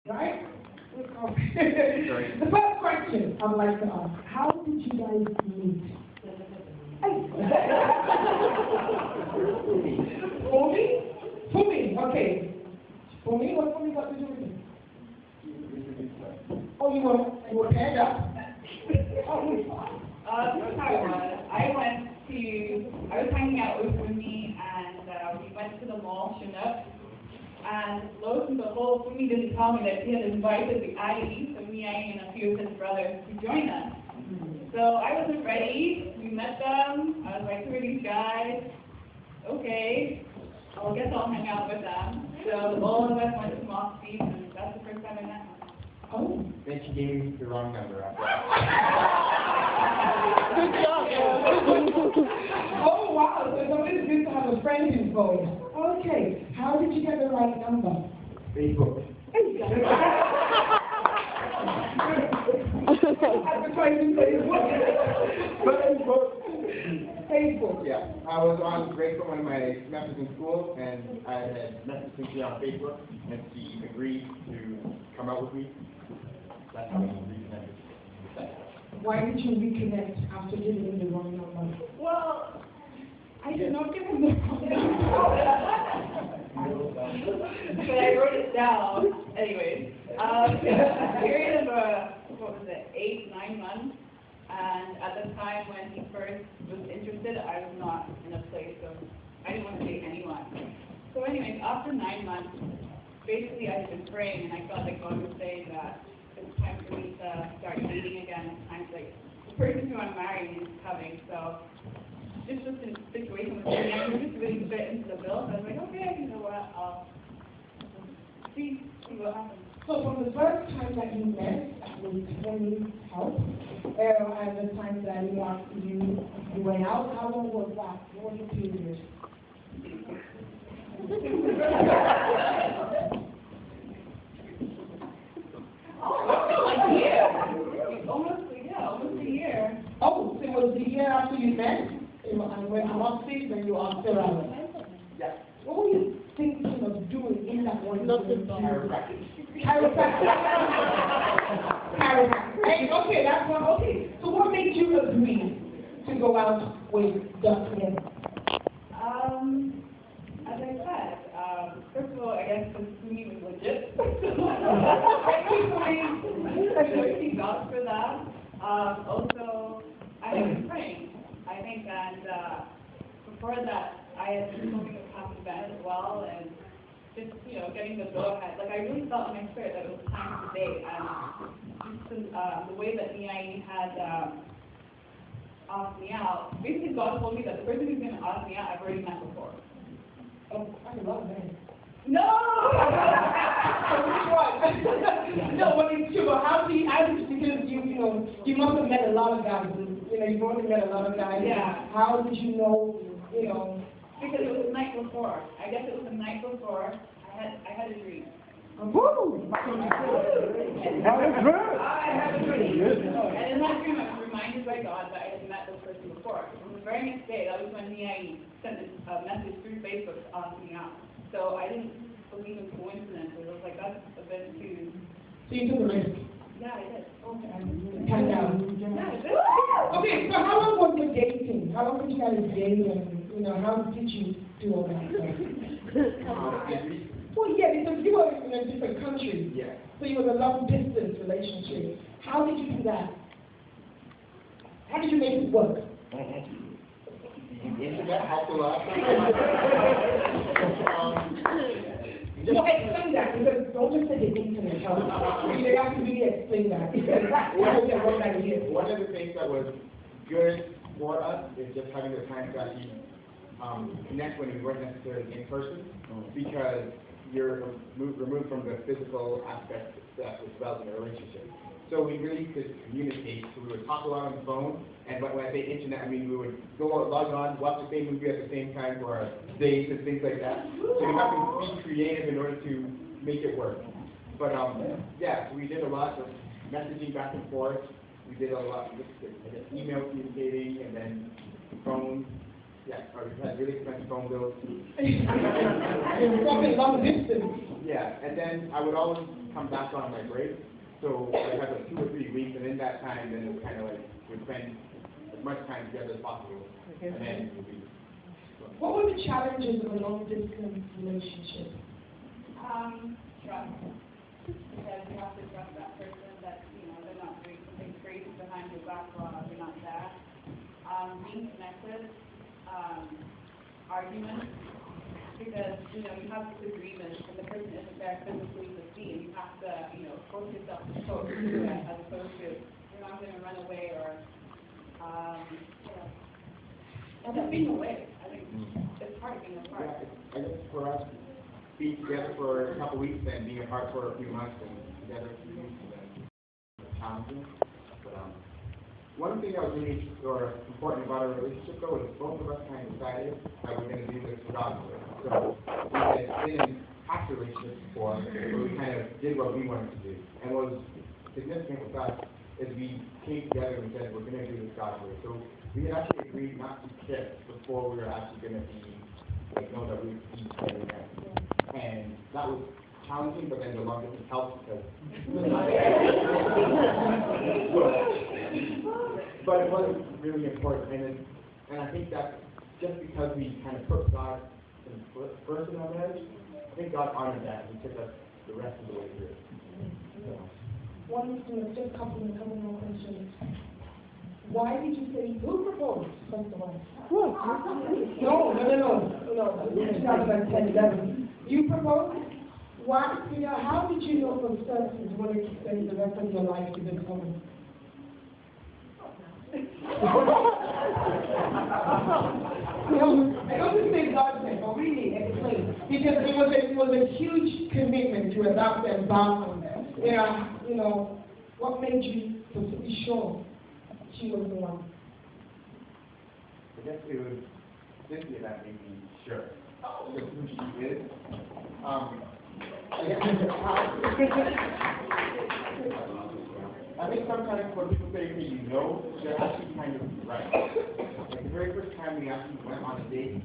Right? The first question I would like to ask, how did you guys meet? For me? For me, okay. For me, what for me got to do with it? Oh, you were paired up? This is how it was. I was hanging out with Fumi and we went to the mall, Chinook. And lo and behold, Fumi didn't tell me that he had invited the Addy, so me, and a few of his brothers to join us. So I wasn't ready. We met them. I was like, who are these guys? Okay, I guess I'll hang out with them. So all of us went to Moss Beach, and that's the first time I met him. Oh. Then she gave me the wrong number after that. Oh, wow. So it's good to have a friend involved. Okay. How did you get the right number? Facebook. Advertising Facebook. Facebook. Yeah. I was on break for one of my semesters in school, and I had messaged Cynthia on Facebook, and she agreed to come out with me. That's how we reconnected. Why did you reconnect after giving him the wrong number? Well, I did not give him the wrong number. But I wrote it down. Anyways, a period of, 8-9 months. And at the time when he first was interested, I was not in a place of, I didn't want to date anyone. So anyways, after 9 months, basically I had been praying, and I felt like God was saying that it's time for me to start dating again. It's time, like, the person who I'm marrying is coming. So just a situation with me, I just really fit into the bill. So I was like, okay, you know what, I'll see what happens. So from the first time that you met, when you help, and the time that he asked you went out, how long was that? What was the period? Like a year. Almost a year. Oh, so it was the year after you met, and when you lost it, then you asked her out. Yeah. What were you thinking of doing in that one? Chiropractic. Chiropractic. Okay, that's one. Okay. So what made you agree to go out with him? As I said, first of all, I guess because Fumi was legit. He vouched for that. Also, I have been praying. I think that before that, I had been talking to Pastor Ben as well, and just, getting the go ahead. Like, I really felt in my spirit that it was time to date, and just the way that Nia had asked me out, basically God told me that the person who's going to ask me out, I've already met before. Oh, I love that. No! Which one? No, but it's true. But how do you, because you must have met a lot of guys. You've only met a lot of guys. Yeah. How did you know, Because it was the night before. I guess it was the night before. I had a dream. Woo! I had a dream. And in that dream, I was reminded by God that I had met this person before. And the very next day, that was when Nia sent a message through Facebook asking me out. So I didn't believe in coincidences. I was like, that's a bit too... So you took a risk? Yeah, I did. Okay. Calm down. Yeah, I did. Okay, so how long was the dating? How long did you guys date, and how did you do all that stuff? Well, yeah, because you were in a different country. Yeah. So you was a long distance relationship. How did you do that? How did you make it work? Internet helped a lot. No, explain that, because don't just say the internet. You have to really explain that. One of the things that was good for us is just having the time to actually connect when we weren't necessarily in person, because you're removed from the physical aspect that was felt in a relationship. So we really could communicate. So we would talk a lot on the phone, and when I say internet, I mean we would log on, watch the same movie at the same time for our dates and things like that. So you have to be creative in order to make it work. But yeah, so we did a lot of messaging back and forth. We did a lot of email communicating, and then phone. Yeah, or we had really expensive phone bills. You're talking long distance. Yeah, and then I would always come back on my break. So I had like 2 or 3 weeks, and in that time, then it's kind of like we'd spend as much time together as possible. Okay. And then we'd be, What were the challenges of a long distance relationship? Trust. Because you have to trust that person that, they're not doing something crazy behind your back while you're not there. Being connected, arguments, because, you have disagreements and the person isn't there physically to see, and you have to, force yourself to talk through it as opposed to, you're not going to run away or, and just being away. I think it's hard being apart. yeah, I guess for us, being together for a couple weeks and being apart for a few months and together for a few weeks, and then challenging. But one thing that was really important about our relationship, though, is both of us kind of decided that we're going to do this God's way. So we had been in past relationships before, but we kind of did what we wanted to do. And what was significant with us is we came together and we said we're going to do this God's way. So we had actually agreed not to kiss before we were actually going to be, know that we would be together. And that was challenging, but then the long distance helped because but it was really important, and I think that just because we kind of put God first in our marriage, I think God honored that and took us the rest of the way through. So. One thing, just a couple more questions. Why did you say who proposed, first of all? No. 2010, 11. You proposed? Why? How did you know for certain you wanted to spend the rest of your life with this woman? I don't say God said, but really explain. Because it was a huge commitment to adopt and embark on that. What made you be sure she was the one? I guess it was Cynthia that made me sure. Because who she is. I think sometimes when people say, hey, they're actually kind of right. Like the very first time we actually went on a date,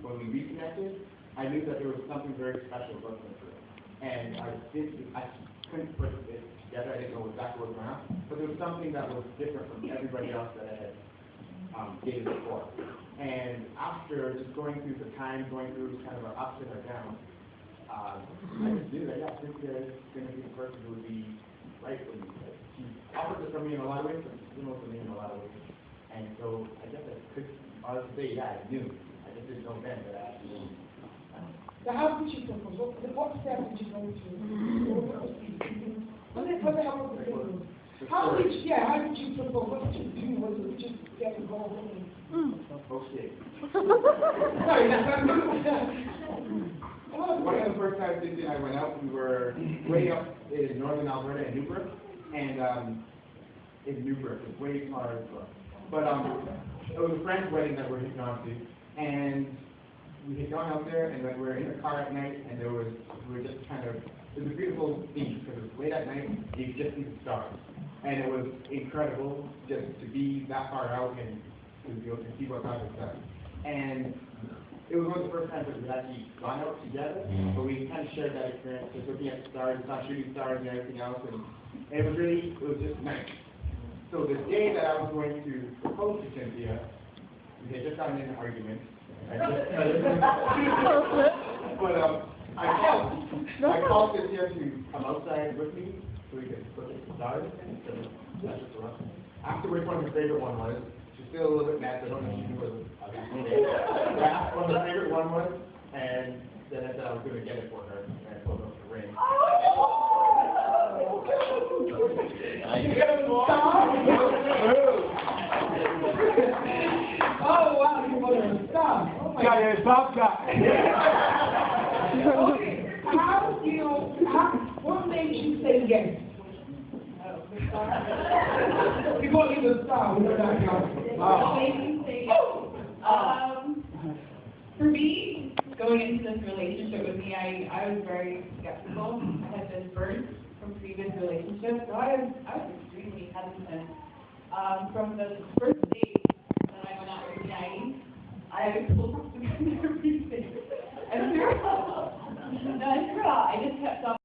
when we reconnected, I knew that there was something very special about her. And I couldn't put it together. I didn't know exactly what was going on. But there was something that was different from everybody else that I had dated before. And after just going through the time, going through kind of our ups and our downs, I just knew that, yeah, Cynthia is going to be the person who would be right for me. She offered it for me in a lot of ways, but she didn't for me in a lot of ways. And so I guess I could honestly say, yeah, I knew. I just didn't know then that I actually knew. So how did you propose? What step did you go through? What the hell was the thing? How did you propose? What did you do? Was it just get involved in? Okay. Sorry, One of the first times Cynthia and I went out, we were way up in northern Alberta in Newbrook, and it's way far. But it was a friend's wedding that we're hitting on to, and we had gone out there, and then we were in the car at night, and we were just it was a beautiful scene, because it was late at night, and you just see the stars. And it was incredible just to be that far out and to be able to see what God has done. And it was one of the first times that we had actually gone out together, but we kind of shared that experience, just looking at the stars, not shooting stars and everything else, and it was just nice. So the day that I was going to propose to Cynthia, we had just gotten in an argument. But I called Cynthia to come outside with me so we could look at the stars. That's just for us. Afterwards, one of her favorite one was, she's still a little bit mad, so I don't know if she knew what I asked what her favorite one was, and then I said I was going to get it for her, and I told her to ring. Oh, wow, you want to stop. Oh, my God. Got a stop guy. Okay, what made you say yes? Because he's a star, we know that guy. For me, going into this relationship with me, I was very skeptical. I had been burnt from previous relationships, so I was extremely hesitant. From the first date that I when I was 9, I pulled up the gun and everything. And throughout, I just kept on